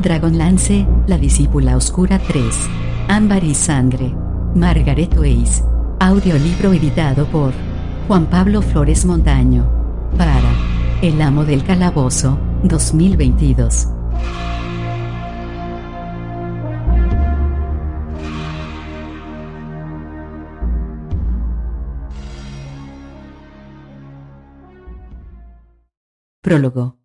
Dragonlance, la discípula oscura 3. Ámbar y sangre. Margaret Weiss. Audiolibro editado por Juan Pablo Flores Montaño. Para El amo del calabozo, 2022. Prólogo.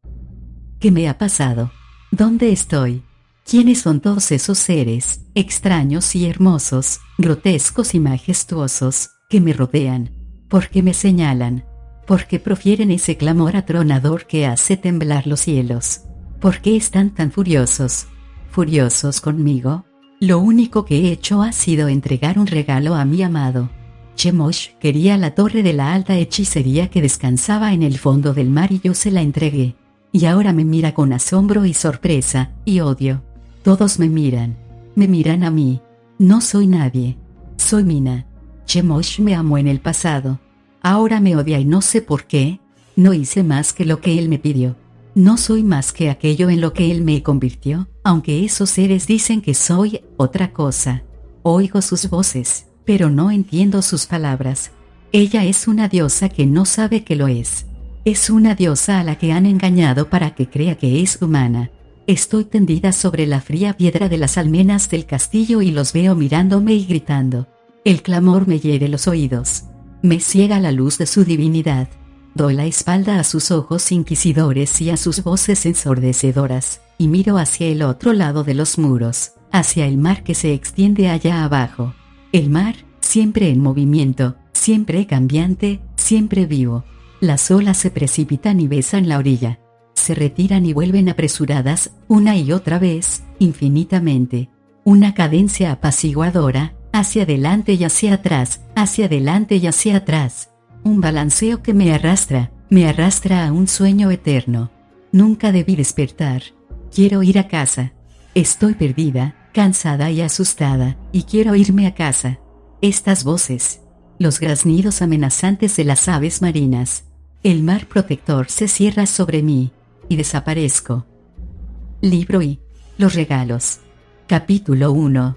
¿Qué me ha pasado? ¿Dónde estoy? ¿Quiénes son todos esos seres, extraños y hermosos, grotescos y majestuosos, que me rodean? ¿Por qué me señalan? ¿Por qué profieren ese clamor atronador que hace temblar los cielos? ¿Por qué están tan furiosos? ¿Furiosos conmigo? Lo único que he hecho ha sido entregar un regalo a mi amado. Chemosh quería la torre de la alta hechicería que descansaba en el fondo del mar y yo se la entregué. Y ahora me mira con asombro y sorpresa, y odio. Todos me miran a mí. No soy nadie. Soy Mina. Chemosh me amó en el pasado. Ahora me odia y no sé por qué. No hice más que lo que él me pidió. No soy más que aquello en lo que él me convirtió, aunque esos seres dicen que soy otra cosa. Oigo sus voces, pero no entiendo sus palabras. Ella es una diosa que no sabe que lo es. Es una diosa a la que han engañado para que crea que es humana. Estoy tendida sobre la fría piedra de las almenas del castillo y los veo mirándome y gritando. El clamor me hiere los oídos. Me ciega la luz de su divinidad. Doy la espalda a sus ojos inquisidores y a sus voces ensordecedoras, y miro hacia el otro lado de los muros, hacia el mar que se extiende allá abajo. El mar, siempre en movimiento, siempre cambiante, siempre vivo. Las olas se precipitan y besan la orilla. Se retiran y vuelven apresuradas, una y otra vez, infinitamente. Una cadencia apaciguadora, hacia adelante y hacia atrás, hacia adelante y hacia atrás. Un balanceo que me arrastra a un sueño eterno. Nunca debí despertar. Quiero ir a casa. Estoy perdida, cansada y asustada, y quiero irme a casa. Estas voces. Los graznidos amenazantes de las aves marinas. El mar protector se cierra sobre mí, y desaparezco. Libro y los regalos. Capítulo 1.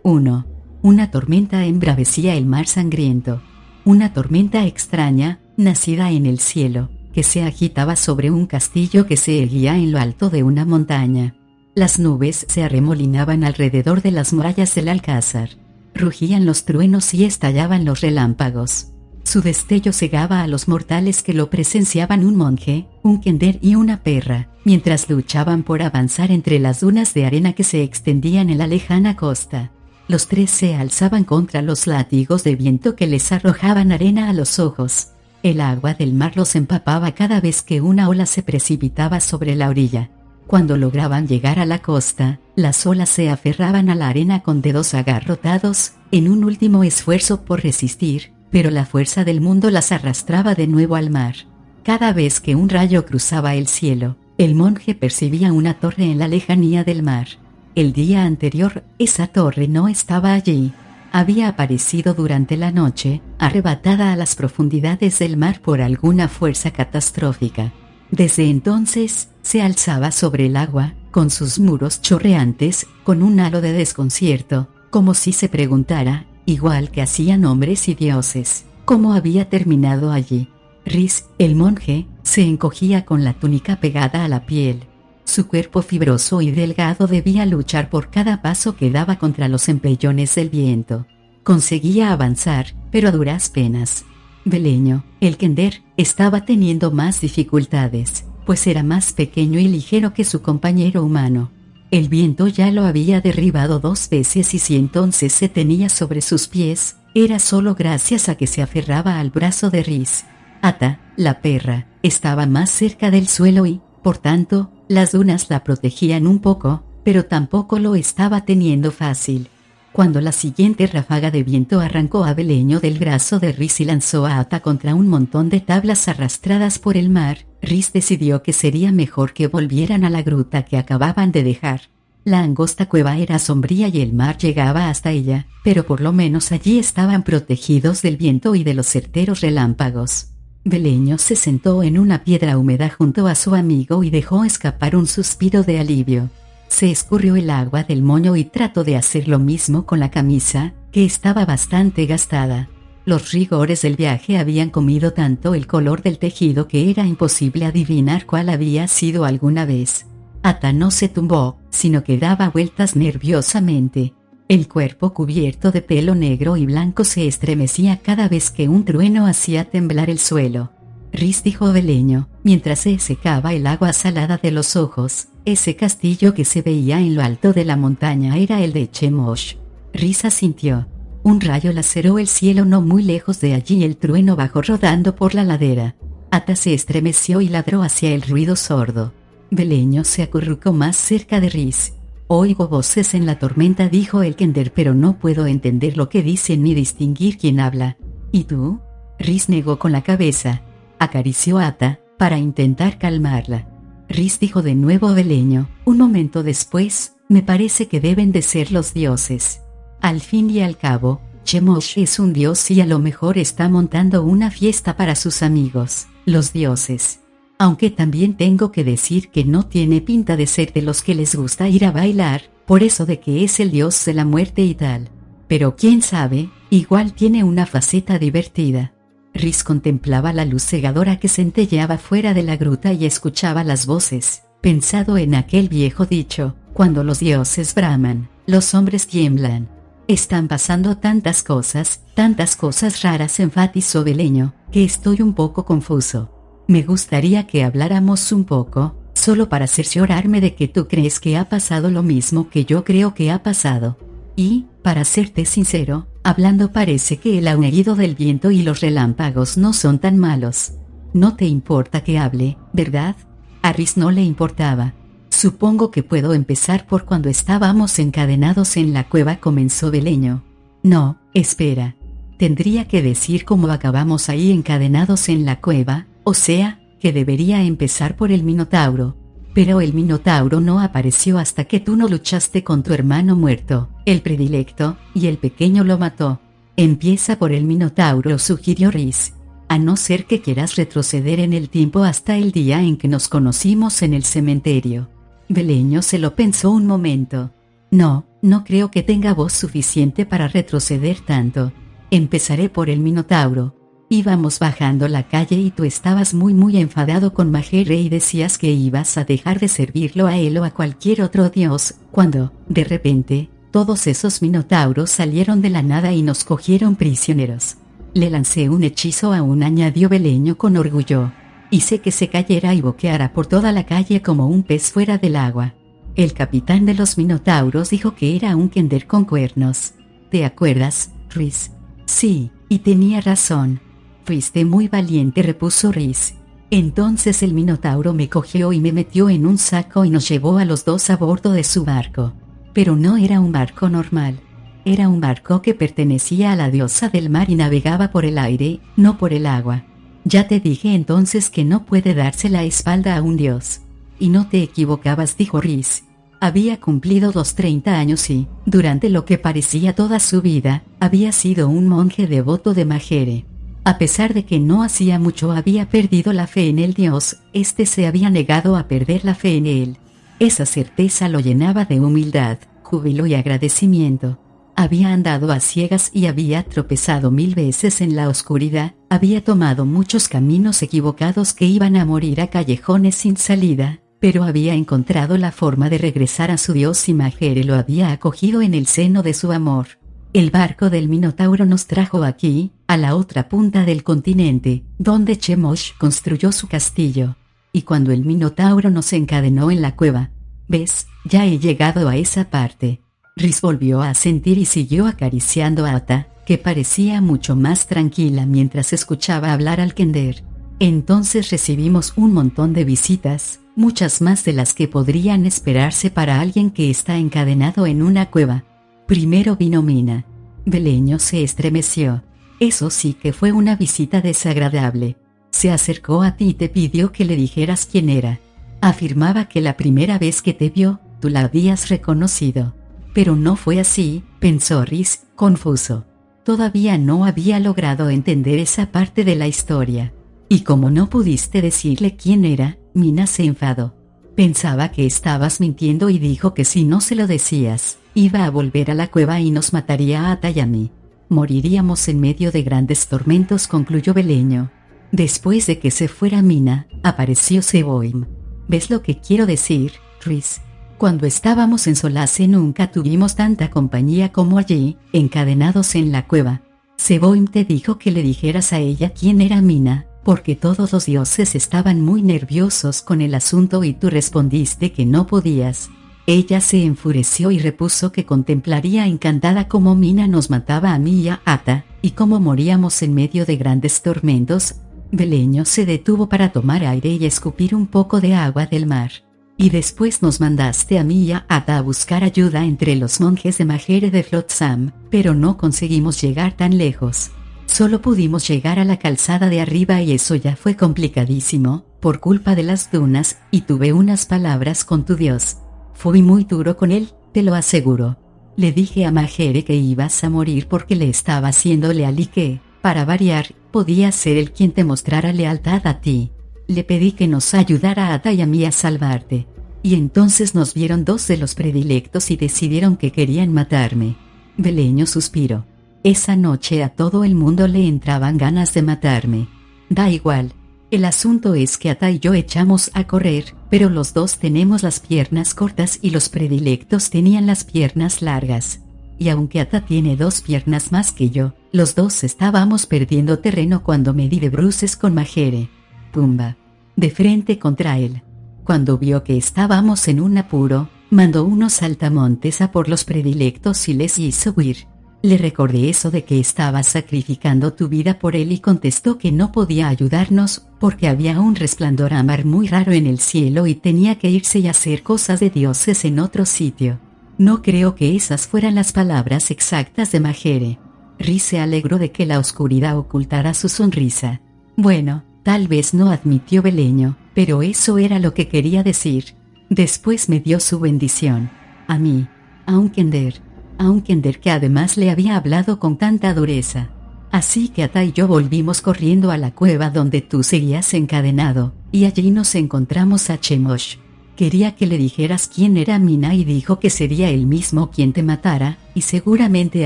1. Una tormenta embravecía el mar sangriento. Una tormenta extraña, nacida en el cielo, que se agitaba sobre un castillo que se erguía en lo alto de una montaña. Las nubes se arremolinaban alrededor de las murallas del alcázar. Rugían los truenos y estallaban los relámpagos. Su destello cegaba a los mortales que lo presenciaban un monje, un kender y una perra, mientras luchaban por avanzar entre las dunas de arena que se extendían en la lejana costa. Los tres se alzaban contra los látigos de viento que les arrojaban arena a los ojos. El agua del mar los empapaba cada vez que una ola se precipitaba sobre la orilla. Cuando lograban llegar a la costa, las olas se aferraban a la arena con dedos agarrotados, en un último esfuerzo por resistir, pero la fuerza del mundo las arrastraba de nuevo al mar. Cada vez que un rayo cruzaba el cielo, el monje percibía una torre en la lejanía del mar. El día anterior, esa torre no estaba allí. Había aparecido durante la noche, arrebatada a las profundidades del mar por alguna fuerza catastrófica. Desde entonces, se alzaba sobre el agua, con sus muros chorreantes, con un halo de desconcierto, como si se preguntara, igual que hacían hombres y dioses, cómo había terminado allí. Riz, el monje, se encogía con la túnica pegada a la piel. Su cuerpo fibroso y delgado debía luchar por cada paso que daba contra los empellones del viento. Conseguía avanzar, pero a duras penas. Beleño, el kender, estaba teniendo más dificultades, pues era más pequeño y ligero que su compañero humano. El viento ya lo había derribado 2 veces y si entonces se tenía sobre sus pies, era solo gracias a que se aferraba al brazo de Riz. Ata, la perra, estaba más cerca del suelo y, por tanto, las dunas la protegían un poco, pero tampoco lo estaba teniendo fácil. Cuando la siguiente ráfaga de viento arrancó a Beleño del brazo de Riz y lanzó a Ata contra un montón de tablas arrastradas por el mar, Riz decidió que sería mejor que volvieran a la gruta que acababan de dejar. La angosta cueva era sombría y el mar llegaba hasta ella, pero por lo menos allí estaban protegidos del viento y de los certeros relámpagos. Beleño se sentó en una piedra húmeda junto a su amigo y dejó escapar un suspiro de alivio. Se escurrió el agua del moño y trató de hacer lo mismo con la camisa, que estaba bastante gastada. Los rigores del viaje habían comido tanto el color del tejido que era imposible adivinar cuál había sido alguna vez. Ata no se tumbó, sino que daba vueltas nerviosamente. El cuerpo cubierto de pelo negro y blanco se estremecía cada vez que un trueno hacía temblar el suelo. Rhys, dijo Beleño, mientras se secaba el agua salada de los ojos, ese castillo que se veía en lo alto de la montaña era el de Chemosh. Rhys asintió. Un rayo laceró el cielo no muy lejos de allí y el trueno bajó rodando por la ladera. Ata se estremeció y ladró hacia el ruido sordo. Beleño se acurrucó más cerca de Rhys. Oigo voces en la tormenta, dijo el Kender, pero no puedo entender lo que dicen ni distinguir quién habla. ¿Y tú? Rhys negó con la cabeza. Acarició a Ata, para intentar calmarla. Rhys, dijo de nuevo Beleño, un momento después, me parece que deben de ser los dioses. Al fin y al cabo, Chemosh es un dios y a lo mejor está montando una fiesta para sus amigos, los dioses. Aunque también tengo que decir que no tiene pinta de ser de los que les gusta ir a bailar, por eso de que es el dios de la muerte y tal. Pero quién sabe, igual tiene una faceta divertida. Rhys contemplaba la luz cegadora que centelleaba fuera de la gruta y escuchaba las voces, pensado en aquel viejo dicho, cuando los dioses braman, los hombres tiemblan. Están pasando tantas cosas raras, enfatizó Beleño, que estoy un poco confuso. Me gustaría que habláramos un poco, solo para cerciorarme de que tú crees que ha pasado lo mismo que yo creo que ha pasado. Y, para serte sincero, hablando parece que el aullido del viento y los relámpagos no son tan malos. No te importa que hable, ¿verdad? A Rhys no le importaba. Supongo que puedo empezar por cuando estábamos encadenados en la cueva, comenzó Beleño. No, espera. Tendría que decir cómo acabamos ahí encadenados en la cueva, o sea, que debería empezar por el Minotauro. Pero el Minotauro no apareció hasta que tú no luchaste con tu hermano muerto, el predilecto, y el pequeño lo mató. Empieza por el Minotauro, sugirió Rhys. A no ser que quieras retroceder en el tiempo hasta el día en que nos conocimos en el cementerio. Beleño se lo pensó un momento. No creo que tenga voz suficiente para retroceder tanto. Empezaré por el Minotauro. Íbamos bajando la calle y tú estabas muy enfadado con Majere y decías que ibas a dejar de servirlo a él o a cualquier otro dios, cuando, de repente, todos esos minotauros salieron de la nada y nos cogieron prisioneros. Le lancé un hechizo aún, añadió Beleño con orgullo. Hice que se cayera y boqueara por toda la calle como un pez fuera del agua. El capitán de los minotauros dijo que era un Kender con cuernos. ¿Te acuerdas, Rhys? Sí, y tenía razón. Fuiste muy valiente, repuso Rhys. Entonces el minotauro me cogió y me metió en un saco y nos llevó a los dos a bordo de su barco. Pero no era un barco normal. Era un barco que pertenecía a la diosa del mar y navegaba por el aire, no por el agua. Ya te dije entonces que no puede darse la espalda a un dios. Y no te equivocabas, dijo Rhys. Había cumplido los 30 años y, durante lo que parecía toda su vida, había sido un monje devoto de Majere. A pesar de que no hacía mucho había perdido la fe en el dios, este se había negado a perder la fe en él. Esa certeza lo llenaba de humildad, júbilo y agradecimiento. Había andado a ciegas y había tropezado 1000 veces en la oscuridad, había tomado muchos caminos equivocados que iban a morir a callejones sin salida, pero había encontrado la forma de regresar a su dios y Majere lo había acogido en el seno de su amor. El barco del Minotauro nos trajo aquí, a la otra punta del continente, donde Chemosh construyó su castillo. Y cuando el Minotauro nos encadenó en la cueva, ¿ves? Ya he llegado a esa parte. Rhys volvió a asentir y siguió acariciando a Ata, que parecía mucho más tranquila mientras escuchaba hablar al Kender. Entonces recibimos un montón de visitas, muchas más de las que podrían esperarse para alguien que está encadenado en una cueva. Primero vino Mina. Beleño se estremeció. Eso sí que fue una visita desagradable. Se acercó a ti y te pidió que le dijeras quién era. Afirmaba que la primera vez que te vio, tú la habías reconocido. Pero no fue así, pensó Rhys, confuso. Todavía no había logrado entender esa parte de la historia. Y como no pudiste decirle quién era, Mina se enfadó. Pensaba que estabas mintiendo y dijo que si no se lo decías, iba a volver a la cueva y nos mataría a Ata y a mí. Moriríamos en medio de grandes tormentos, concluyó Beleño. Después de que se fuera Mina, apareció Seboim. ¿Ves lo que quiero decir, Rhys? Cuando estábamos en Solace nunca tuvimos tanta compañía como allí, encadenados en la cueva. Seboim te dijo que le dijeras a ella quién era Mina, porque todos los dioses estaban muy nerviosos con el asunto y tú respondiste que no podías. Ella se enfureció y repuso que contemplaría encantada cómo Mina nos mataba a mí y a Ata, y cómo moríamos en medio de grandes tormentos. Beleño se detuvo para tomar aire y escupir un poco de agua del mar. Y después nos mandaste a mí y a Ata a buscar ayuda entre los monjes de Majere de Flotsam, pero no conseguimos llegar tan lejos. Solo pudimos llegar a la calzada de arriba y eso ya fue complicadísimo, por culpa de las dunas, y tuve unas palabras con tu dios. Fui muy duro con él, te lo aseguro. Le dije a Majere que ibas a morir porque le estaba siendo leal y que, para variar, podía ser él quien te mostrara lealtad a ti. Le pedí que nos ayudara a Ata y a mí a salvarte. Y entonces nos vieron dos de los predilectos y decidieron que querían matarme. Beleño suspiró. Esa noche a todo el mundo le entraban ganas de matarme. Da igual. El asunto es que Ata y yo echamos a correr, pero los dos tenemos las piernas cortas y los predilectos tenían las piernas largas. Y aunque Ata tiene 2 piernas más que yo, los dos estábamos perdiendo terreno cuando me di de bruces con Majere. Pumba. De frente contra él. Cuando vio que estábamos en un apuro, mandó unos saltamontes a por los predilectos y les hizo huir. Le recordé eso de que estabas sacrificando tu vida por él y contestó que no podía ayudarnos porque había un resplandor ámbar muy raro en el cielo y tenía que irse y hacer cosas de dioses en otro sitio. No creo que esas fueran las palabras exactas de Majere. Rhys se alegró de que la oscuridad ocultara su sonrisa. Bueno, tal vez no, admitió Beleño, pero eso era lo que quería decir. Después me dio su bendición. A mí, a un Kender que además le había hablado con tanta dureza. Así que Ata y yo volvimos corriendo a la cueva donde tú seguías encadenado, y allí nos encontramos a Chemosh. Quería que le dijeras quién era Mina y dijo que sería él mismo quien te matara, y seguramente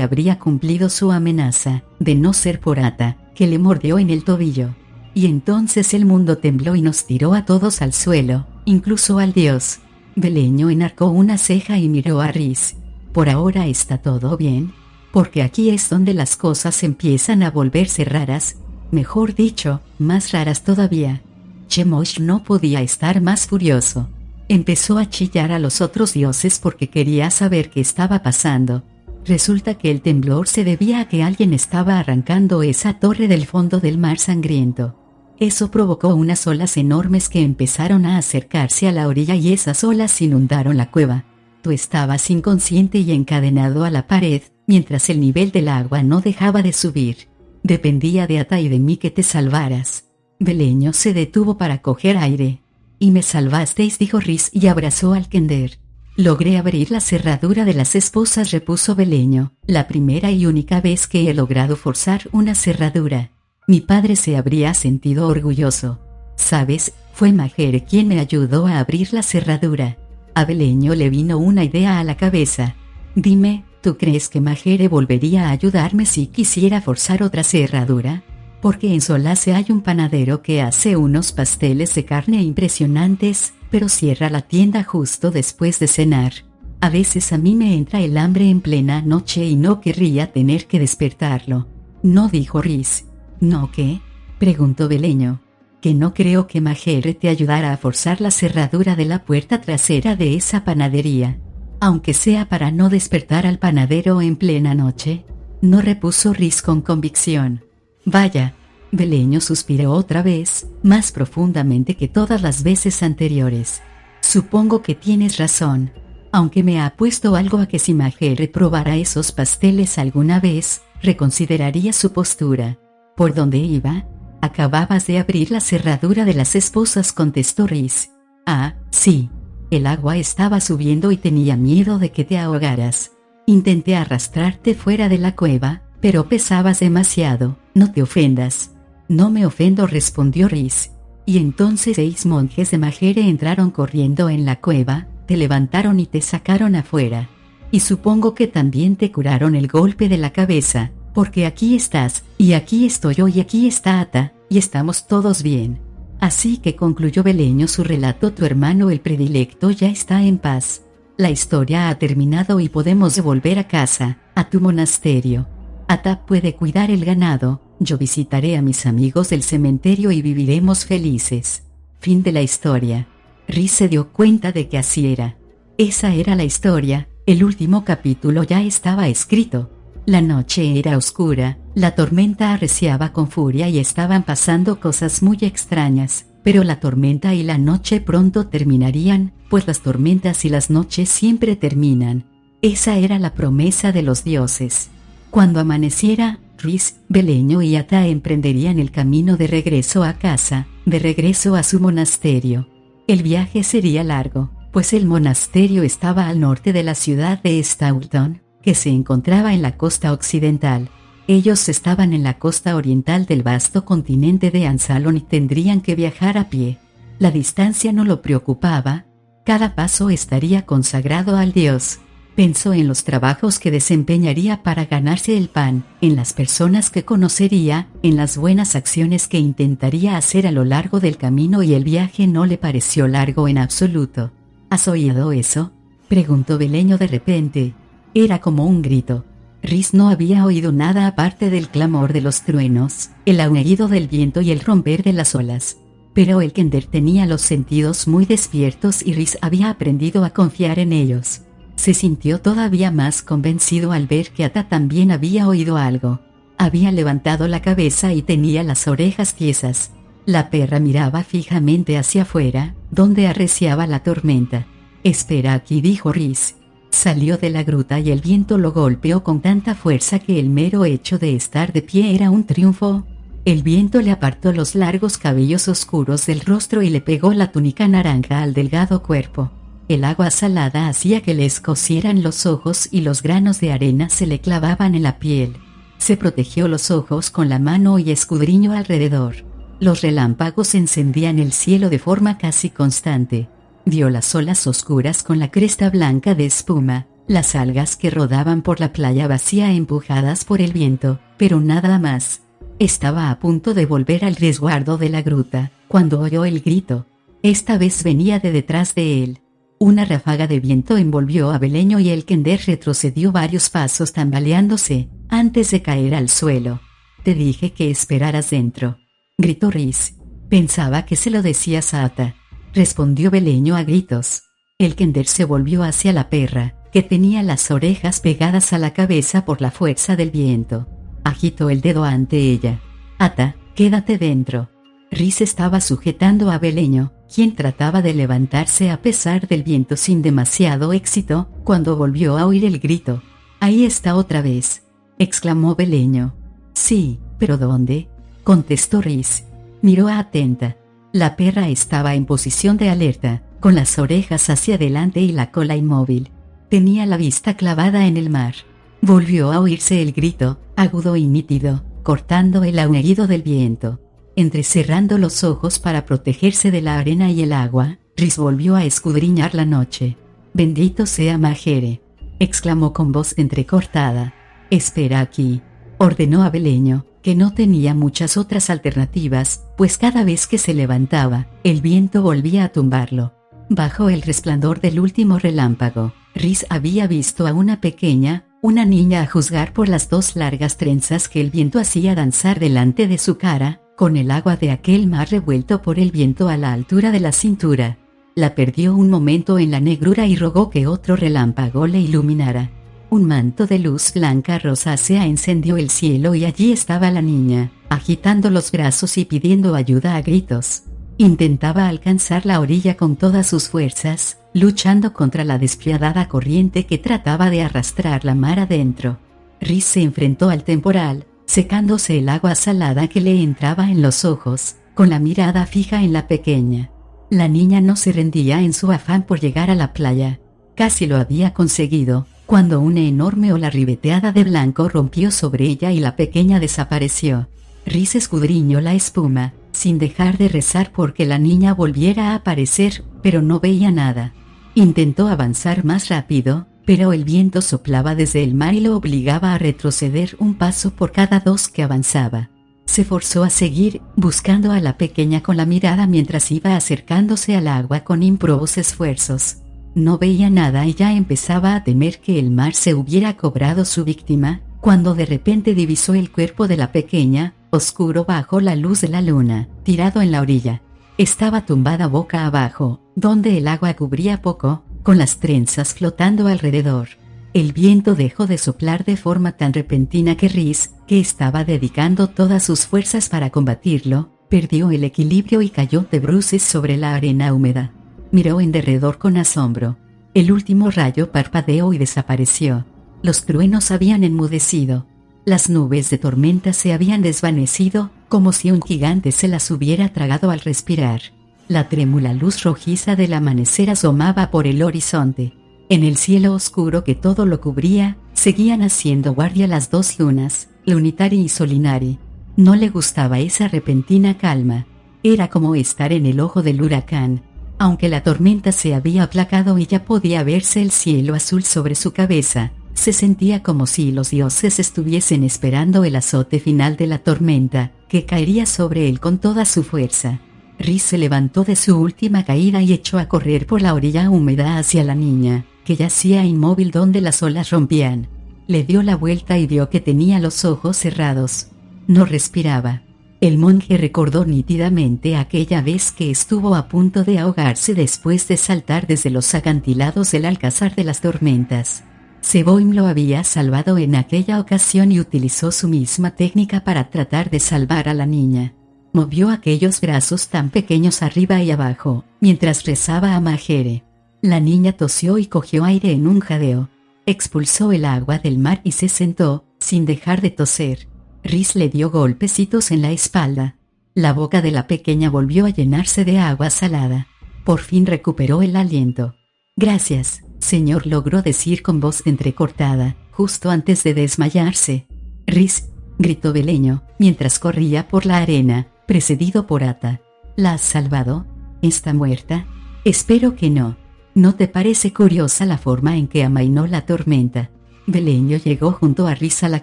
habría cumplido su amenaza, de no ser por Ata, que le mordió en el tobillo. Y entonces el mundo tembló y nos tiró a todos al suelo, incluso al dios. Beleño enarcó una ceja y miró a Rhys. Por ahora está todo bien, porque aquí es donde las cosas empiezan a volverse raras, mejor dicho, más raras todavía. Chemosh no podía estar más furioso. Empezó a chillar a los otros dioses porque quería saber qué estaba pasando. Resulta que el temblor se debía a que alguien estaba arrancando esa torre del fondo del mar sangriento. Eso provocó unas olas enormes que empezaron a acercarse a la orilla y esas olas inundaron la cueva. Tú estabas inconsciente y encadenado a la pared, mientras el nivel del agua no dejaba de subir. Dependía de Ata y de mí que te salvaras. Beleño se detuvo para coger aire. Y me salvasteis, dijo Rhys y abrazó al Kender. Logré abrir la cerradura de las esposas, repuso Beleño, la primera y única vez que he logrado forzar una cerradura. Mi padre se habría sentido orgulloso. ¿Sabes? Fue Majere quien me ayudó a abrir la cerradura. A Beleño le vino una idea a la cabeza. Dime, ¿tú crees que Majere volvería a ayudarme si quisiera forzar otra cerradura? Porque en Solace hay un panadero que hace unos pasteles de carne impresionantes, pero cierra la tienda justo después de cenar. A veces a mí me entra el hambre en plena noche y no querría tener que despertarlo. No, dijo Rhys. ¿No qué? Preguntó Beleño. Que no creo que Majere te ayudara a forzar la cerradura de la puerta trasera de esa panadería. Aunque sea para no despertar al panadero en plena noche. No, repuso Rhys con convicción. Vaya. Beleño suspiró otra vez, más profundamente que todas las veces anteriores. Supongo que tienes razón. Aunque me ha apuesto algo a que si Majere probara esos pasteles alguna vez, reconsideraría su postura. ¿Por dónde iba? Acababas de abrir la cerradura de las esposas, contestó Rhys. Ah, sí. El agua estaba subiendo y tenía miedo de que te ahogaras. Intenté arrastrarte fuera de la cueva, pero pesabas demasiado. No te ofendas. No me ofendo, respondió Rhys. Y entonces 6 monjes de Majere entraron corriendo en la cueva, te levantaron y te sacaron afuera. Y supongo que también te curaron el golpe de la cabeza, porque aquí estás, y aquí estoy yo y aquí está Ata, y estamos todos bien. Así que concluyó Beleño su relato, tu hermano el predilecto ya está en paz. La historia ha terminado y podemos volver a casa, a tu monasterio. Ata puede cuidar el ganado, yo visitaré a mis amigos del cementerio y viviremos felices. Fin de la historia. Rhys se dio cuenta de que así era. Esa era la historia, el último capítulo ya estaba escrito. La noche era oscura, la tormenta arreciaba con furia y estaban pasando cosas muy extrañas, pero la tormenta y la noche pronto terminarían, pues las tormentas y las noches siempre terminan. Esa era la promesa de los dioses. Cuando amaneciera, Rhys, Beleño y Ata emprenderían el camino de regreso a casa, de regreso a su monasterio. El viaje sería largo, pues el monasterio estaba al norte de la ciudad de Staunton, que se encontraba en la costa occidental. Ellos estaban en la costa oriental del vasto continente de Ansalon y tendrían que viajar a pie. La distancia no lo preocupaba, cada paso estaría consagrado al dios. Pensó en los trabajos que desempeñaría para ganarse el pan, en las personas que conocería, en las buenas acciones que intentaría hacer a lo largo del camino, y el viaje no le pareció largo en absoluto. ¿Has oído eso?, preguntó Beleño de repente. Era como un grito. Rhys no había oído nada aparte del clamor de los truenos, el aullido del viento y el romper de las olas. Pero el Kender tenía los sentidos muy despiertos y Rhys había aprendido a confiar en ellos. Se sintió todavía más convencido al ver que Ata también había oído algo. Había levantado la cabeza y tenía las orejas tiesas. La perra miraba fijamente hacia afuera, donde arreciaba la tormenta. «Espera aquí», dijo Rhys. Salió de la gruta y el viento lo golpeó con tanta fuerza que el mero hecho de estar de pie era un triunfo. El viento le apartó los largos cabellos oscuros del rostro y le pegó la túnica naranja al delgado cuerpo. El agua salada hacía que le escocieran los ojos y los granos de arena se le clavaban en la piel. Se protegió los ojos con la mano y escudriñó alrededor. Los relámpagos encendían el cielo de forma casi constante. Vio las olas oscuras con la cresta blanca de espuma, las algas que rodaban por la playa vacía empujadas por el viento, pero nada más. Estaba a punto de volver al resguardo de la gruta, cuando oyó el grito. Esta vez venía de detrás de él. Una ráfaga de viento envolvió a Beleño y el Kender retrocedió varios pasos tambaleándose, antes de caer al suelo. «Te dije que esperaras dentro», gritó Rhys. «Pensaba que se lo decías a Ata», respondió Beleño a gritos. El Kender se volvió hacia la perra, que tenía las orejas pegadas a la cabeza por la fuerza del viento. Agitó el dedo ante ella. «Ata, quédate dentro». Rhys estaba sujetando a Beleño, quien trataba de levantarse a pesar del viento sin demasiado éxito, cuando volvió a oír el grito. «Ahí está otra vez», exclamó Beleño. «Sí, pero ¿dónde?», contestó Rhys. Miró atenta. La perra estaba en posición de alerta, con las orejas hacia adelante y la cola inmóvil. Tenía la vista clavada en el mar. Volvió a oírse el grito, agudo y nítido, cortando el aullido del viento. Entrecerrando los ojos para protegerse de la arena y el agua, Rhys volvió a escudriñar la noche. «Bendito sea Majere», exclamó con voz entrecortada. «Espera aquí», ordenó a Beleño, que no tenía muchas otras alternativas, pues cada vez que se levantaba, el viento volvía a tumbarlo. Bajo el resplandor del último relámpago, Rhys había visto a una niña, a juzgar por las 2 largas trenzas que el viento hacía danzar delante de su cara, con el agua de aquel mar revuelto por el viento a la altura de la cintura. La perdió un momento en la negrura y rogó que otro relámpago le iluminara. Un manto de luz blanca rosácea encendió el cielo y allí estaba la niña, agitando los brazos y pidiendo ayuda a gritos. Intentaba alcanzar la orilla con todas sus fuerzas, luchando contra la despiadada corriente que trataba de arrastrar la mar adentro. Rhys se enfrentó al temporal, secándose el agua salada que le entraba en los ojos, con la mirada fija en la pequeña. La niña no se rendía en su afán por llegar a la playa. Casi lo había conseguido, cuando una enorme ola ribeteada de blanco rompió sobre ella y la pequeña desapareció. Rhys escudriñó la espuma, sin dejar de rezar porque la niña volviera a aparecer, pero no veía nada. Intentó avanzar más rápido, pero el viento soplaba desde el mar y lo obligaba a retroceder un paso por cada dos que avanzaba. Se forzó a seguir, buscando a la pequeña con la mirada mientras iba acercándose al agua con ímprobos esfuerzos. No veía nada y ya empezaba a temer que el mar se hubiera cobrado su víctima, cuando de repente divisó el cuerpo de la pequeña, oscuro bajo la luz de la luna, tirado en la orilla. Estaba tumbada boca abajo, donde el agua cubría poco, con las trenzas flotando alrededor. El viento dejó de soplar de forma tan repentina que Rhys, que estaba dedicando todas sus fuerzas para combatirlo, perdió el equilibrio y cayó de bruces sobre la arena húmeda. Miró en derredor con asombro. El último rayo parpadeó y desapareció. Los truenos habían enmudecido. Las nubes de tormenta se habían desvanecido, como si un gigante se las hubiera tragado al respirar. La trémula luz rojiza del amanecer asomaba por el horizonte. En el cielo oscuro que todo lo cubría, seguían haciendo guardia las dos lunas, Lunitari y Solinari. No le gustaba esa repentina calma. Era como estar en el ojo del huracán. Aunque la tormenta se había aplacado y ya podía verse el cielo azul sobre su cabeza, se sentía como si los dioses estuviesen esperando el azote final de la tormenta, que caería sobre él con toda su fuerza. Rhys se levantó de su última caída y echó a correr por la orilla húmeda hacia la niña, que yacía inmóvil donde las olas rompían. Le dio la vuelta y vio que tenía los ojos cerrados. No respiraba. El monje recordó nítidamente aquella vez que estuvo a punto de ahogarse después de saltar desde los acantilados del Alcázar de las Tormentas. Seboim lo había salvado en aquella ocasión y utilizó su misma técnica para tratar de salvar a la niña. Movió aquellos brazos tan pequeños arriba y abajo, mientras rezaba a Majere. La niña tosió y cogió aire en un jadeo. Expulsó el agua del mar y se sentó, sin dejar de toser. Rhys le dio golpecitos en la espalda. La boca de la pequeña volvió a llenarse de agua salada. Por fin recuperó el aliento. «Gracias, señor», logró decir con voz entrecortada, justo antes de desmayarse. «Rhys», gritó Beleño, mientras corría por la arena, precedido por Ata. «¿La has salvado? ¿Está muerta?» «Espero que no. ¿No te parece curiosa la forma en que amainó la tormenta?» Beleño llegó junto a Rhys a la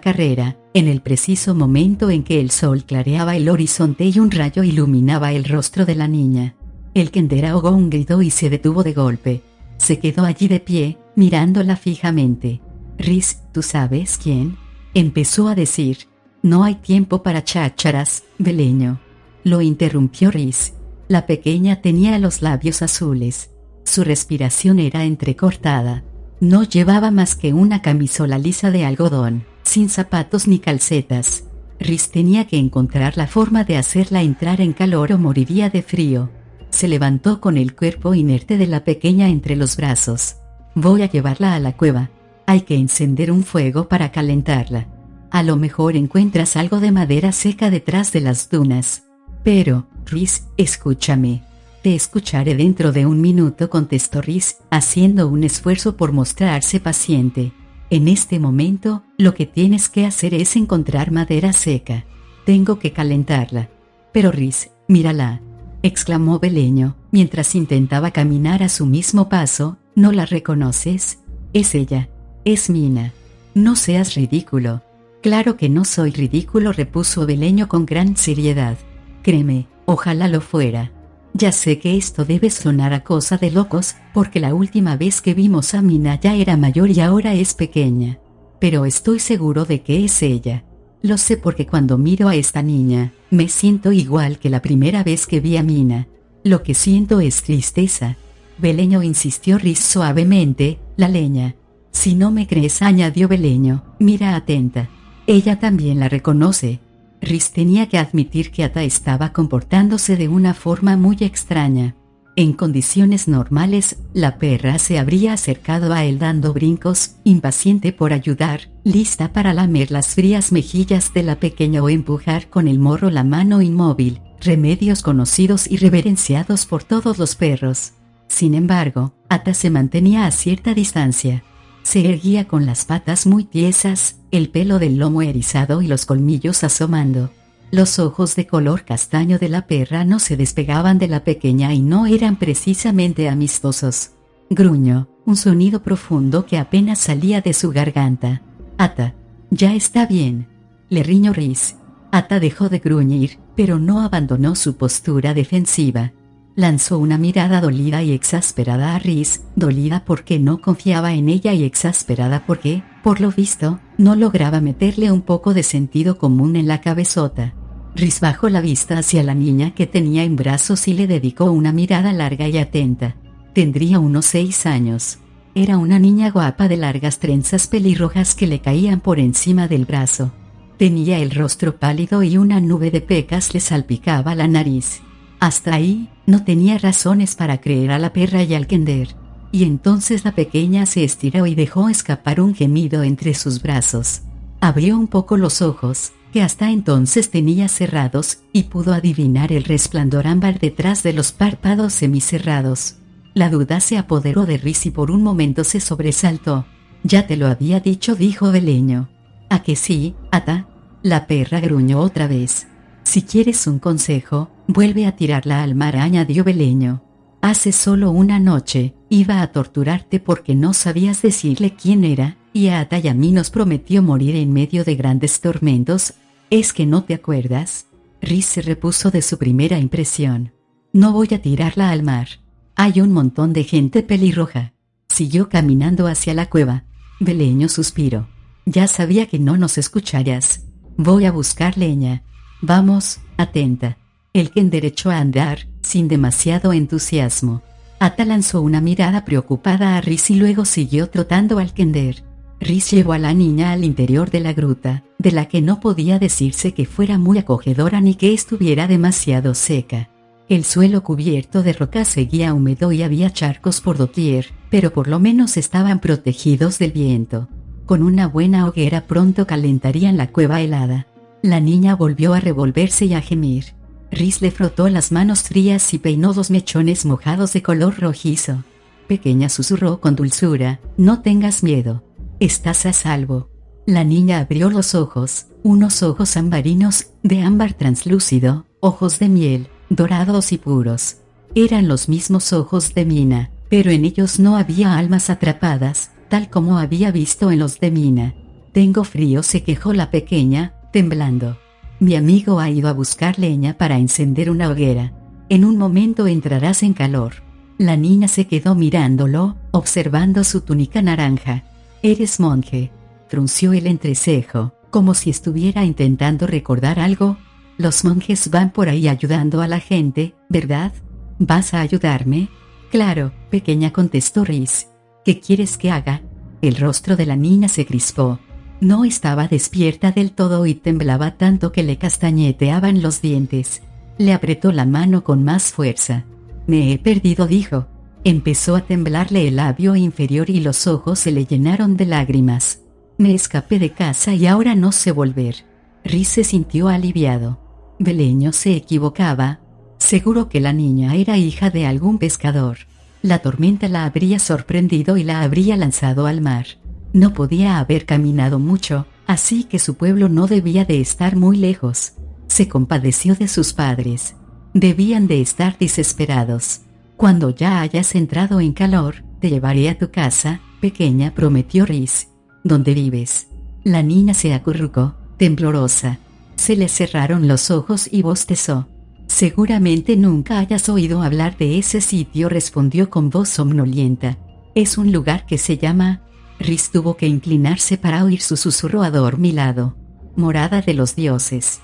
carrera, en el preciso momento en que el sol clareaba el horizonte y un rayo iluminaba el rostro de la niña. El kender ahogó un grito y se detuvo de golpe. Se quedó allí de pie, mirándola fijamente. «Rhys, ¿tú sabes quién?», empezó a decir. «No hay tiempo para chácharas, Beleño», lo interrumpió Rhys. La pequeña tenía los labios azules. Su respiración era entrecortada. No llevaba más que una camisola lisa de algodón, sin zapatos ni calcetas. Rhys tenía que encontrar la forma de hacerla entrar en calor o moriría de frío. Se levantó con el cuerpo inerte de la pequeña entre los brazos. «Voy a llevarla a la cueva. Hay que encender un fuego para calentarla. A lo mejor encuentras algo de madera seca detrás de las dunas». «Pero, Rhys, escúchame». «Te escucharé dentro de un minuto», contestó Rhys, haciendo un esfuerzo por mostrarse paciente. «En este momento, lo que tienes que hacer es encontrar madera seca. Tengo que calentarla». «Pero Rhys, mírala», exclamó Beleño, mientras intentaba caminar a su mismo paso. «¿No la reconoces? Es ella. Es Mina. No seas ridículo». «Claro que no soy ridículo», repuso Beleño con gran seriedad. «Créeme, ojalá lo fuera. Ya sé que esto debe sonar a cosa de locos, porque la última vez que vimos a Mina ya era mayor y ahora es pequeña. Pero estoy seguro de que es ella. Lo sé porque cuando miro a esta niña, me siento igual que la primera vez que vi a Mina. Lo que siento es tristeza». Beleño, insistió Rhys suavemente. «La leña». «Si no me crees», añadió Beleño, «mira atenta. Ella también la reconoce». Rhys tenía que admitir que Ata estaba comportándose de una forma muy extraña. En condiciones normales, la perra se habría acercado a él dando brincos, impaciente por ayudar, lista para lamer las frías mejillas de la pequeña o empujar con el morro la mano inmóvil, remedios conocidos y reverenciados por todos los perros. Sin embargo, Ata se mantenía a cierta distancia. Se erguía con las patas muy tiesas, el pelo del lomo erizado y los colmillos asomando. Los ojos de color castaño de la perra no se despegaban de la pequeña y no eran precisamente amistosos. Gruñó, un sonido profundo que apenas salía de su garganta. Ata, ya está bien. Le riñó Rhys. Ata dejó de gruñir, pero no abandonó su postura defensiva. Lanzó una mirada dolida y exasperada a Rhys, dolida porque no confiaba en ella y exasperada porque, por lo visto, no lograba meterle un poco de sentido común en la cabezota. Rhys bajó la vista hacia la niña que tenía en brazos y le dedicó una mirada larga y atenta. Tendría unos 6 años. Era una niña guapa de largas trenzas pelirrojas que le caían por encima del brazo. Tenía el rostro pálido y una nube de pecas le salpicaba la nariz. Hasta ahí, no tenía razones para creer a la perra y al kender. Y entonces la pequeña se estiró y dejó escapar un gemido entre sus brazos. Abrió un poco los ojos, que hasta entonces tenía cerrados, y pudo adivinar el resplandor ámbar detrás de los párpados semicerrados. La duda se apoderó de Rhys y por un momento se sobresaltó. «Ya te lo había dicho», dijo Beleño. «¿A que sí, Ata?». La perra gruñó otra vez. «Si quieres un consejo, vuelve a tirarla al mar», añadió Beleño. «Hace solo una noche, iba a torturarte porque no sabías decirle quién era, y a Ata y a mí nos prometió morir en medio de grandes tormentos. ¿Es que no te acuerdas?». Rhys se repuso de su primera impresión. «No voy a tirarla al mar. Hay un montón de gente pelirroja». Siguió caminando hacia la cueva. Beleño suspiró. «Ya sabía que no nos escucharías. Voy a buscar leña. Vamos, atenta». El kender echó a andar, sin demasiado entusiasmo. Ata lanzó una mirada preocupada a Rhys y luego siguió trotando al kender. Rhys llevó a la niña al interior de la gruta, de la que no podía decirse que fuera muy acogedora ni que estuviera demasiado seca. El suelo cubierto de rocas seguía húmedo y había charcos por doquier, pero por lo menos estaban protegidos del viento. Con una buena hoguera pronto calentarían la cueva helada. La niña volvió a revolverse y a gemir. Rhys le frotó las manos frías y peinó 2 mechones mojados de color rojizo. «Pequeña», susurró con dulzura, «no tengas miedo. Estás a salvo». La niña abrió los ojos, unos ojos ambarinos, de ámbar translúcido, ojos de miel, dorados y puros. Eran los mismos ojos de Mina, pero en ellos no había almas atrapadas, tal como había visto en los de Mina. «Tengo frío», se quejó la pequeña, temblando. «Mi amigo ha ido a buscar leña para encender una hoguera. En un momento entrarás en calor». La niña se quedó mirándolo, observando su túnica naranja. «¿Eres monje?», frunció el entrecejo, como si estuviera intentando recordar algo. «Los monjes van por ahí ayudando a la gente, ¿verdad? ¿Vas a ayudarme?». «Claro, pequeña», contestó Rhys. «¿Qué quieres que haga?». El rostro de la niña se crispó. No estaba despierta del todo y temblaba tanto que le castañeteaban los dientes. Le apretó la mano con más fuerza. «Me he perdido», dijo. Empezó a temblarle el labio inferior y los ojos se le llenaron de lágrimas. «Me escapé de casa y ahora no sé volver». Rhys se sintió aliviado. Beleño se equivocaba. Seguro que la niña era hija de algún pescador. La tormenta la habría sorprendido y la habría lanzado al mar. No podía haber caminado mucho, así que su pueblo no debía de estar muy lejos. Se compadeció de sus padres. Debían de estar desesperados. «Cuando ya hayas entrado en calor, te llevaré a tu casa, pequeña», prometió Rhys. «¿Dónde vives?». La niña se acurrucó, temblorosa. Se le cerraron los ojos y bostezó. «Seguramente nunca hayas oído hablar de ese sitio», respondió con voz somnolienta. «Es un lugar que se llama…». Rhys tuvo que inclinarse para oír su susurro adormilado. «Morada de los dioses».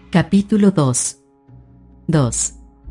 Capítulo 2.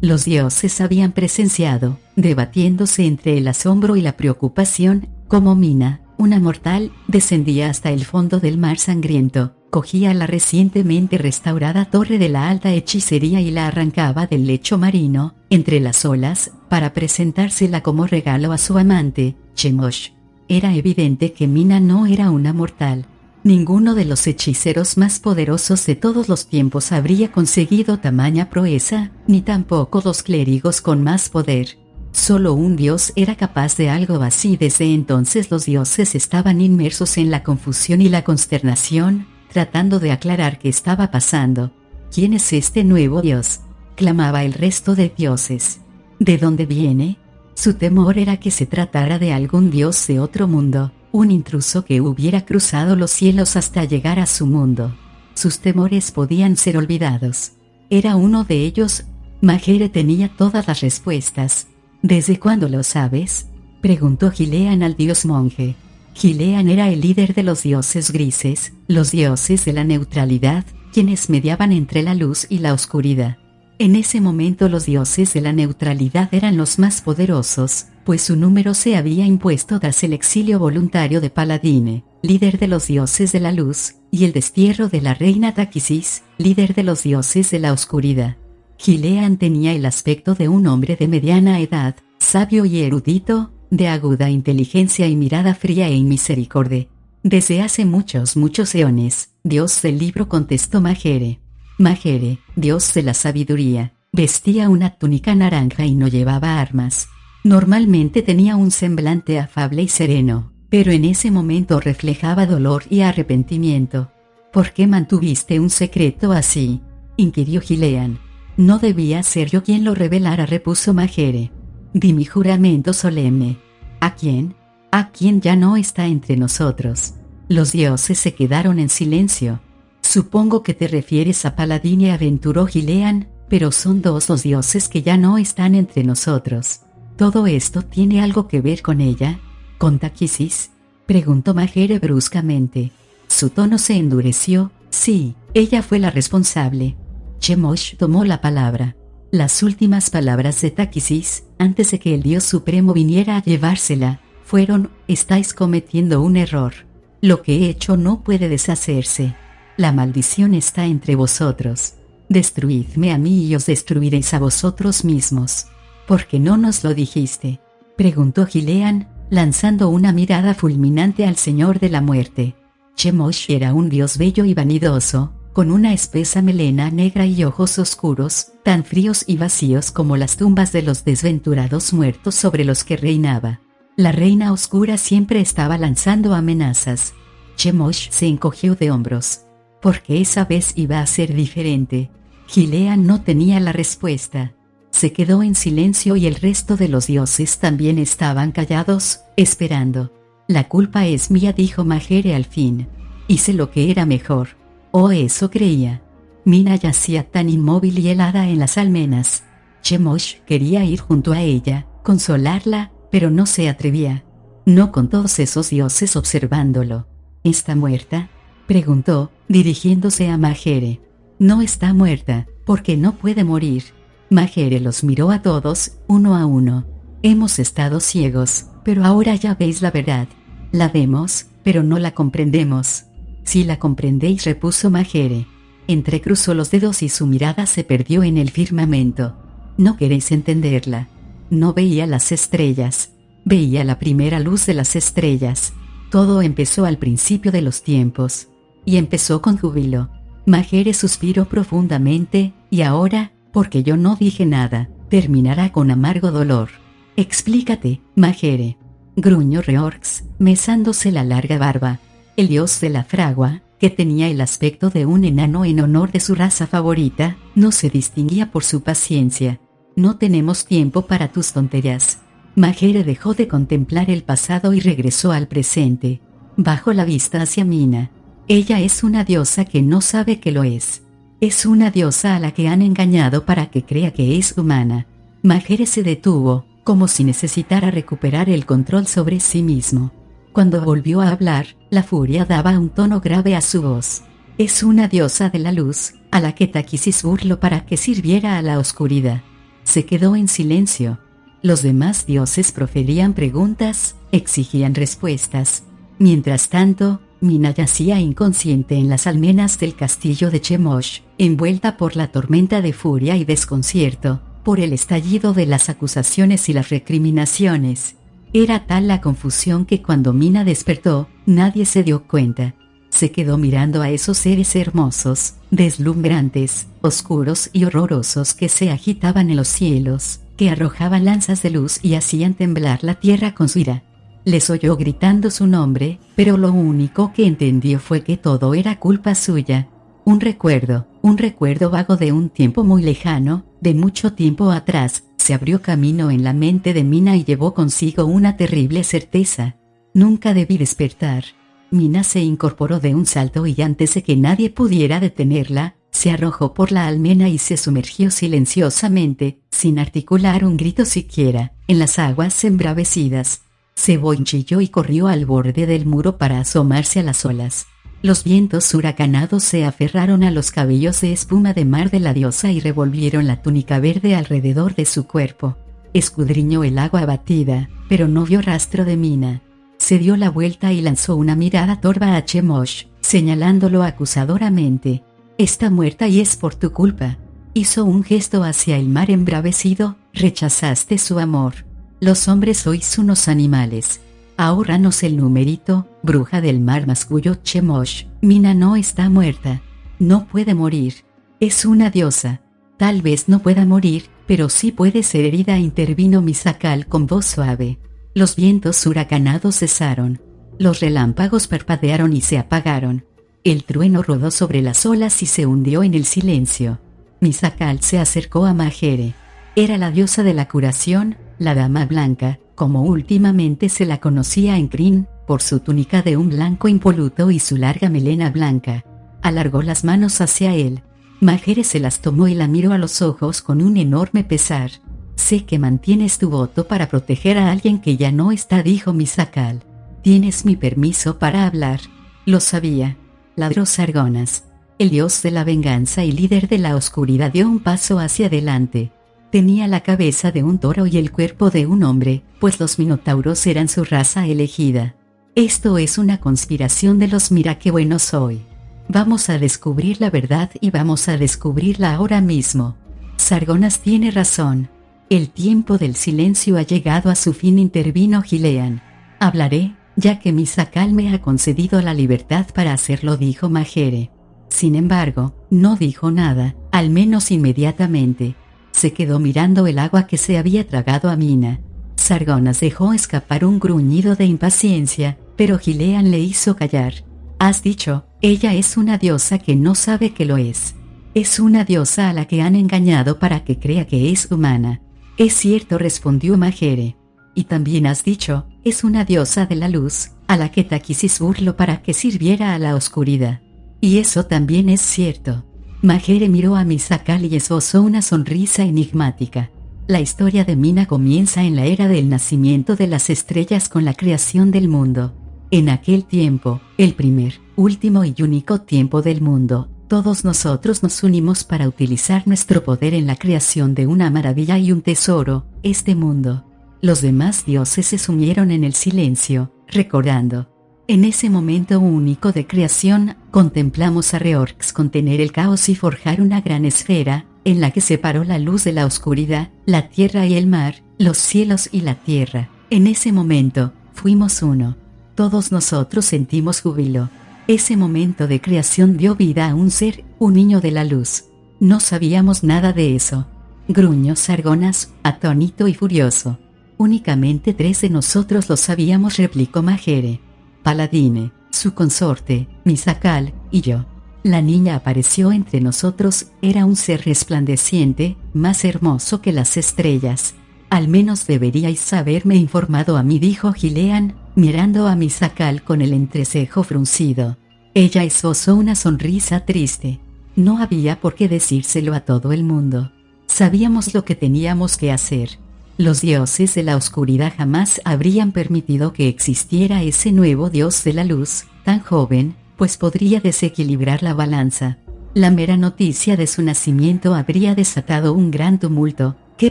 Los dioses habían presenciado, debatiéndose entre el asombro y la preocupación, cómo Mina, una mortal, descendía hasta el fondo del mar sangriento, cogía la recientemente restaurada torre de la alta hechicería y la arrancaba del lecho marino, entre las olas, para presentársela como regalo a su amante, Chemosh. Era evidente que Mina no era una mortal. Ninguno de los hechiceros más poderosos de todos los tiempos habría conseguido tamaña proeza, ni tampoco los clérigos con más poder. Solo un dios era capaz de algo así. Desde entonces los dioses estaban inmersos en la confusión y la consternación, tratando de aclarar qué estaba pasando. ¿Quién es este nuevo dios?, clamaba el resto de dioses. ¿De dónde viene? Su temor era que se tratara de algún dios de otro mundo, un intruso que hubiera cruzado los cielos hasta llegar a su mundo. Sus temores podían ser olvidados. Era uno de ellos. Majere tenía todas las respuestas. ¿Desde cuándo lo sabes?, preguntó Gilean al dios monje. Gilean era el líder de los dioses grises, los dioses de la neutralidad, quienes mediaban entre la luz y la oscuridad. En ese momento los dioses de la neutralidad eran los más poderosos, pues su número se había impuesto tras el exilio voluntario de Paladine, líder de los dioses de la luz, y el destierro de la reina Taquisis, líder de los dioses de la oscuridad. Gilean tenía el aspecto de un hombre de mediana edad, sabio y erudito, de aguda inteligencia y mirada fría e inmisericordia. Desde hace muchos eones, Dios del libro, contestó Majere. Majere, dios de la sabiduría, vestía una túnica naranja y no llevaba armas. Normalmente tenía un semblante afable y sereno, pero en ese momento reflejaba dolor y arrepentimiento. ¿Por qué mantuviste un secreto así?, inquirió Gilean. No debía ser yo quien lo revelara, repuso Majere. Di mi juramento solemne. ¿A quién? ¿A quién ya no está entre nosotros? Los dioses se quedaron en silencio. Supongo que te refieres a Paladine, aventuró Gilean, pero son dos los dioses que ya no están entre nosotros. ¿Todo esto tiene algo que ver con ella? ¿Con Taquisis?, preguntó Majere bruscamente. Su tono se endureció. Sí, ella fue la responsable. Chemosh tomó la palabra. Las últimas palabras de Taquisis, antes de que el dios supremo viniera a llevársela, fueron: estáis cometiendo un error. Lo que he hecho no puede deshacerse. La maldición está entre vosotros. Destruidme a mí y os destruiréis a vosotros mismos. ¿Por qué no nos lo dijiste?, preguntó Gilean, lanzando una mirada fulminante al Señor de la Muerte. Chemosh era un dios bello y vanidoso, con una espesa melena negra y ojos oscuros, tan fríos y vacíos como las tumbas de los desventurados muertos sobre los que reinaba. La reina oscura siempre estaba lanzando amenazas. Chemosh se encogió de hombros. Porque esa vez iba a ser diferente. Gilean no tenía la respuesta. Se quedó en silencio y el resto de los dioses también estaban callados, esperando. La culpa es mía, dijo Majere al fin. Hice lo que era mejor. Oh, eso creía. Mina yacía tan inmóvil y helada en las almenas. Chemosh quería ir junto a ella, consolarla, pero no se atrevía. No con todos esos dioses observándolo. ¿Está muerta?, preguntó, dirigiéndose a Majere. No está muerta, porque no puede morir. Majere los miró a todos, uno a uno. Hemos estado ciegos, pero ahora ya veis la verdad. La vemos, pero no la comprendemos. Si la comprendéis, repuso Majere. Entrecruzó los dedos y su mirada se perdió en el firmamento. No queréis entenderla. No veía las estrellas. Veía la primera luz de las estrellas. Todo empezó al principio de los tiempos. Y empezó con júbilo. Majere suspiró profundamente, y ahora, porque yo no dije nada, terminará con amargo dolor. Explícate, Majere, gruñó Reorx, mesándose la larga barba. El dios de la fragua, que tenía el aspecto de un enano en honor de su raza favorita, no se distinguía por su paciencia. No tenemos tiempo para tus tonterías. Majere dejó de contemplar el pasado y regresó al presente. Bajó la vista hacia Mina. Ella es una diosa que no sabe que lo es. Es una diosa a la que han engañado para que crea que es humana. Majere se detuvo, como si necesitara recuperar el control sobre sí mismo. Cuando volvió a hablar, la furia daba un tono grave a su voz. Es una diosa de la luz, a la que Taquisis burló para que sirviera a la oscuridad. Se quedó en silencio. Los demás dioses proferían preguntas, exigían respuestas. Mientras tanto, Mina yacía inconsciente en las almenas del castillo de Chemosh, envuelta por la tormenta de furia y desconcierto, por el estallido de las acusaciones y las recriminaciones. Era tal la confusión que cuando Mina despertó, nadie se dio cuenta. Se quedó mirando a esos seres hermosos, deslumbrantes, oscuros y horrorosos que se agitaban en los cielos, que arrojaban lanzas de luz y hacían temblar la tierra con su ira. Les oyó gritando su nombre, pero lo único que entendió fue que todo era culpa suya. un recuerdo vago de un tiempo muy lejano, de mucho tiempo atrás, se abrió camino en la mente de Mina y llevó consigo una terrible certeza. Nunca debí despertar. Mina se incorporó de un salto y antes de que nadie pudiera detenerla, se arrojó por la almena y se sumergió silenciosamente, sin articular un grito siquiera, en las aguas embravecidas. Seboin chilló y corrió al borde del muro para asomarse a las olas. Los vientos huracanados se aferraron a los cabellos de espuma de mar de la diosa y revolvieron la túnica verde alrededor de su cuerpo. Escudriñó el agua abatida, pero no vio rastro de Mina. Se dio la vuelta y lanzó una mirada torva a Chemosh, señalándolo acusadoramente. «Está muerta y es por tu culpa». Hizo un gesto hacia el mar embravecido. «Rechazaste su amor. Los hombres sois unos animales. Ahórranos el numerito, bruja del mar», masculló Chemosh. «Mina no está muerta. No puede morir. Es una diosa. Tal vez no pueda morir, pero sí puede ser herida», intervino Misakal con voz suave. Los vientos huracanados cesaron. Los relámpagos parpadearon y se apagaron. El trueno rodó sobre las olas y se hundió en el silencio. Misakal se acercó a Majere. Era la diosa de la curación, la dama blanca, como últimamente se la conocía en Kryn, por su túnica de un blanco impoluto y su larga melena blanca. Alargó las manos hacia él. Majere se las tomó y la miró a los ojos con un enorme pesar. «Sé que mantienes tu voto para proteger a alguien que ya no está», dijo Misakal. «Tienes mi permiso para hablar». «Lo sabía», ladró Sargonas. El dios de la venganza y líder de la oscuridad dio un paso hacia adelante. Tenía la cabeza de un toro y el cuerpo de un hombre, pues los minotauros eran su raza elegida. «Esto es una conspiración de los mira qué bueno soy. Vamos a descubrir la verdad y vamos a descubrirla ahora mismo». Sargonas tiene razón. «El tiempo del silencio ha llegado a su fin», intervino Gilean. «Hablaré, ya que Misakal me ha concedido la libertad para hacerlo», dijo Majere. Sin embargo, no dijo nada, al menos inmediatamente. Se quedó mirando el agua que se había tragado a Mina. Sargonas dejó escapar un gruñido de impaciencia, pero Gilean le hizo callar. «Has dicho, ella es una diosa que no sabe que lo es. Es una diosa a la que han engañado para que crea que es humana». «Es cierto», respondió Majere. «Y también has dicho, es una diosa de la luz, a la que Takisis burló para que sirviera a la oscuridad». «Y eso también es cierto». Majere miró a Misakal y esbozó una sonrisa enigmática. La historia de Mina comienza en la era del nacimiento de las estrellas con la creación del mundo. En aquel tiempo, el primer, último y único tiempo del mundo, todos nosotros nos unimos para utilizar nuestro poder en la creación de una maravilla y un tesoro, este mundo. Los demás dioses se sumieron en el silencio, recordando. En ese momento único de creación, contemplamos a Reorx contener el caos y forjar una gran esfera, en la que separó la luz de la oscuridad, la tierra y el mar, los cielos y la tierra. En ese momento, fuimos uno. Todos nosotros sentimos júbilo. Ese momento de creación dio vida a un ser, un niño de la luz. No sabíamos nada de eso. Gruñó Sargonas, atónito y furioso. Únicamente 3 de nosotros lo sabíamos, replicó Majere. Paladine, su consorte, Misakal, y yo. La niña apareció entre nosotros, era un ser resplandeciente, más hermoso que las estrellas. Al menos deberíais haberme informado a mí, dijo Gilean, mirando a Misakal con el entrecejo fruncido. Ella esbozó una sonrisa triste. No había por qué decírselo a todo el mundo. Sabíamos lo que teníamos que hacer. Los dioses de la oscuridad jamás habrían permitido que existiera ese nuevo dios de la luz, tan joven, pues podría desequilibrar la balanza. La mera noticia de su nacimiento habría desatado un gran tumulto, que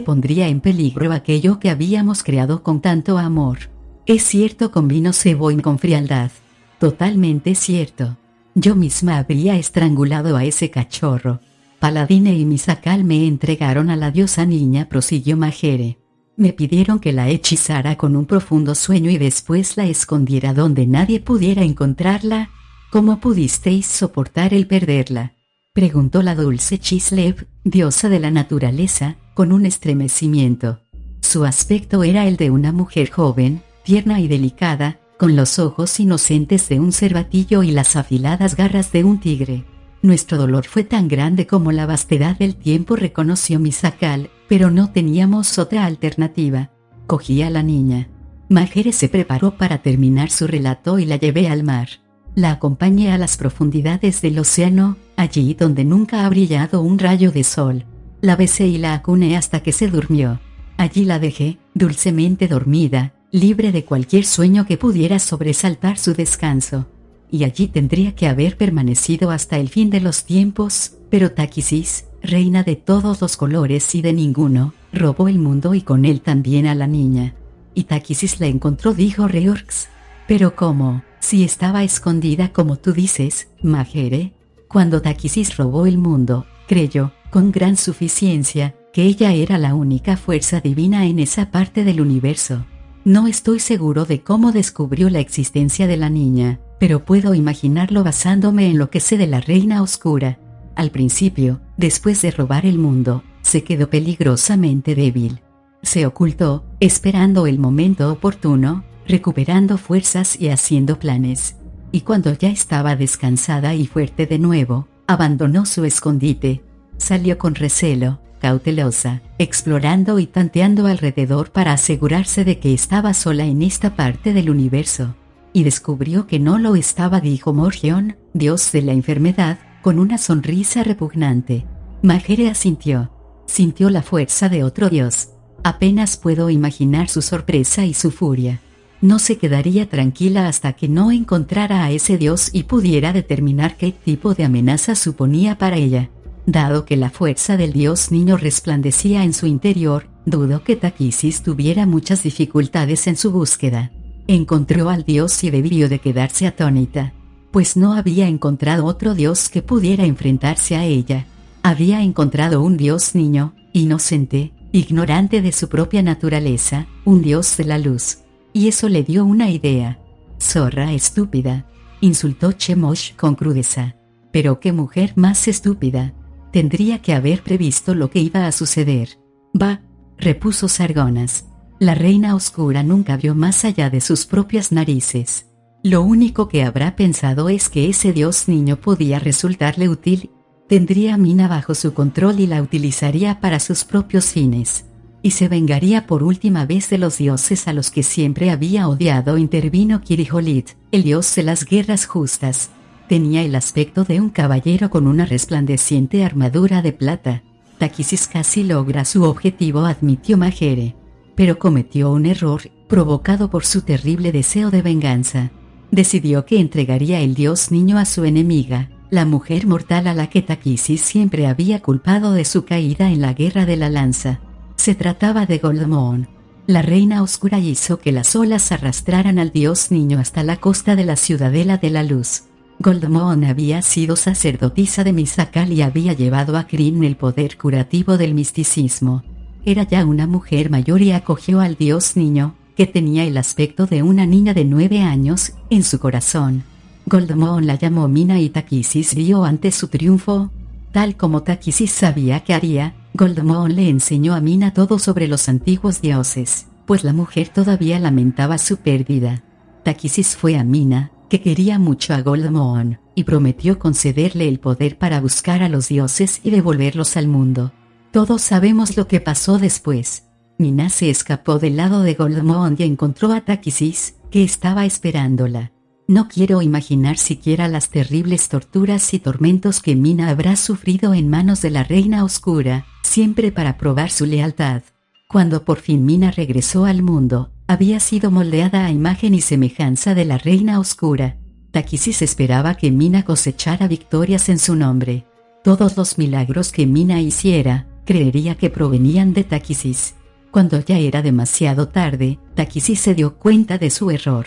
pondría en peligro aquello que habíamos creado con tanto amor. Es cierto, convino Seboin con frialdad. Totalmente cierto. Yo misma habría estrangulado a ese cachorro. Paladine y Misakal me entregaron a la diosa niña, prosiguió Majere. Me pidieron que la hechizara con un profundo sueño y después la escondiera donde nadie pudiera encontrarla. ¿Cómo pudisteis soportar el perderla?, preguntó la dulce Chislev, diosa de la naturaleza, con un estremecimiento. Su aspecto era el de una mujer joven, tierna y delicada, con los ojos inocentes de un cervatillo y las afiladas garras de un tigre. Nuestro dolor fue tan grande como la vastedad del tiempo, reconoció Misakal, pero no teníamos otra alternativa. Cogí a la niña. Majere se preparó para terminar su relato y la llevé al mar. La acompañé a las profundidades del océano, allí donde nunca ha brillado un rayo de sol. La besé y la acuné hasta que se durmió. Allí la dejé, dulcemente dormida, libre de cualquier sueño que pudiera sobresaltar su descanso. Y allí tendría que haber permanecido hasta el fin de los tiempos, pero Takisis, reina de todos los colores y de ninguno, robó el mundo y con él también a la niña. Y Takisis la encontró, dijo Reorx. Pero ¿cómo? Si estaba escondida como tú dices, Majere. Cuando Takisis robó el mundo, creyó, con gran suficiencia, que ella era la única fuerza divina en esa parte del universo. No estoy seguro de cómo descubrió la existencia de la niña, pero puedo imaginarlo basándome en lo que sé de la Reina Oscura. Al principio, después de robar el mundo, se quedó peligrosamente débil. Se ocultó, esperando el momento oportuno, recuperando fuerzas y haciendo planes. Y cuando ya estaba descansada y fuerte de nuevo, abandonó su escondite. Salió con recelo, cautelosa, explorando y tanteando alrededor para asegurarse de que estaba sola en esta parte del universo. Y descubrió que no lo estaba, dijo Morgion, dios de la enfermedad, con una sonrisa repugnante. Majere asintió. Sintió la fuerza de otro dios. Apenas puedo imaginar su sorpresa y su furia. No se quedaría tranquila hasta que no encontrara a ese dios y pudiera determinar qué tipo de amenaza suponía para ella. Dado que la fuerza del dios niño resplandecía en su interior, dudo que Takisis tuviera muchas dificultades en su búsqueda. Encontró al dios y debió de quedarse atónita, pues no había encontrado otro dios que pudiera enfrentarse a ella. Había encontrado un dios niño, inocente, ignorante de su propia naturaleza, un dios de la luz. Y eso le dio una idea. Zorra estúpida, insultó Chemosh con crudeza. Pero qué mujer más estúpida. Tendría que haber previsto lo que iba a suceder. Bah, repuso Sargonas. La Reina Oscura nunca vio más allá de sus propias narices. Lo único que habrá pensado es que ese dios niño podía resultarle útil. Tendría a Mina bajo su control y la utilizaría para sus propios fines. Y se vengaría por última vez de los dioses a los que siempre había odiado, intervino Kiriholit, el dios de las guerras justas. Tenía el aspecto de un caballero con una resplandeciente armadura de plata. Takisis casi logra su objetivo, admitió Majere. Pero cometió un error, provocado por su terrible deseo de venganza. Decidió que entregaría el dios niño a su enemiga, la mujer mortal a la que Takisis siempre había culpado de su caída en la guerra de la lanza. Se trataba de Goldmoon. La Reina Oscura hizo que las olas arrastraran al dios niño hasta la costa de la Ciudadela de la Luz. Goldmoon había sido sacerdotisa de Misakal y había llevado a Kryn el poder curativo del misticismo. Era ya una mujer mayor y acogió al dios niño, que tenía el aspecto de una niña de 9 años, en su corazón. Goldmoon la llamó Mina y Takisis rió ante su triunfo. Tal como Takisis sabía que haría, Goldmoon le enseñó a Mina todo sobre los antiguos dioses, pues la mujer todavía lamentaba su pérdida. Takisis fue a Mina, que quería mucho a Goldmoon, y prometió concederle el poder para buscar a los dioses y devolverlos al mundo. Todos sabemos lo que pasó después. Mina se escapó del lado de Goldmoon y encontró a Takisis, que estaba esperándola. No quiero imaginar siquiera las terribles torturas y tormentos que Mina habrá sufrido en manos de la Reina Oscura, siempre para probar su lealtad. Cuando por fin Mina regresó al mundo, había sido moldeada a imagen y semejanza de la Reina Oscura. Takisis esperaba que Mina cosechara victorias en su nombre. Todos los milagros que Mina hiciera, creería que provenían de Takisis. Cuando ya era demasiado tarde, Takisis se dio cuenta de su error.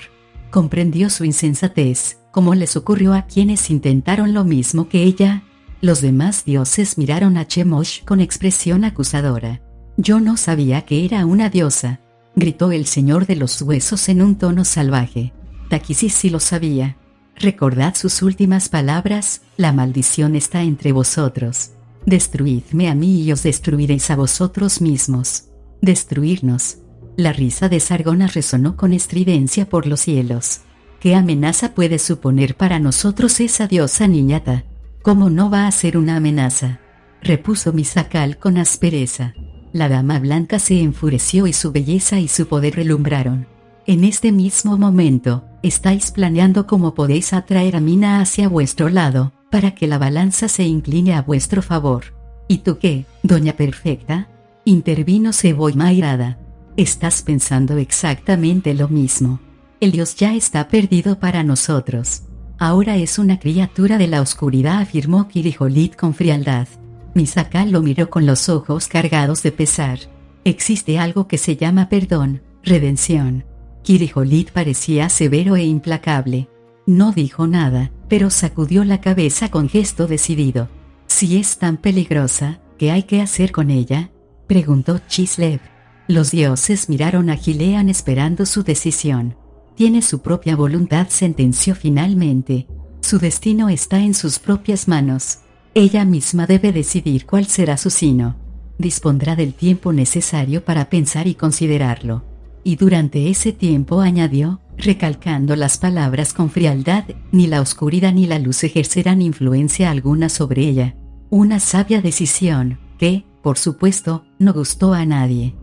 Comprendió su insensatez, como les ocurrió a quienes intentaron lo mismo que ella. Los demás dioses miraron a Chemosh con expresión acusadora. «Yo no sabía que era una diosa», gritó el señor de los huesos en un tono salvaje. Takisis sí lo sabía. «Recordad sus últimas palabras, la maldición está entre vosotros. Destruidme a mí y os destruiréis a vosotros mismos. Destruirnos». La risa de Sargonas resonó con estridencia por los cielos. «¿Qué amenaza puede suponer para nosotros esa diosa niñata? ¿Cómo no va a ser una amenaza?, repuso Misakal con aspereza. La dama blanca se enfureció y su belleza y su poder relumbraron. En este mismo momento, estáis planeando cómo podéis atraer a Mina hacia vuestro lado, para que la balanza se incline a vuestro favor. ¿Y tú qué, doña perfecta?, intervino Cebolla airada. Estás pensando exactamente lo mismo. El dios ya está perdido para nosotros. Ahora es una criatura de la oscuridad, afirmó Kirijolit con frialdad. Misakal lo miró con los ojos cargados de pesar. Existe algo que se llama perdón, redención. Kirijolit parecía severo e implacable. No dijo nada, pero sacudió la cabeza con gesto decidido. Si es tan peligrosa, ¿qué hay que hacer con ella?, preguntó Chislev. Los dioses miraron a Gilean esperando su decisión. Tiene su propia voluntad, sentenció finalmente. Su destino está en sus propias manos. Ella misma debe decidir cuál será su sino. Dispondrá del tiempo necesario para pensar y considerarlo. Y durante ese tiempo, añadió, recalcando las palabras con frialdad, ni la oscuridad ni la luz ejercerán influencia alguna sobre ella. Una sabia decisión, que, por supuesto, no gustó a nadie.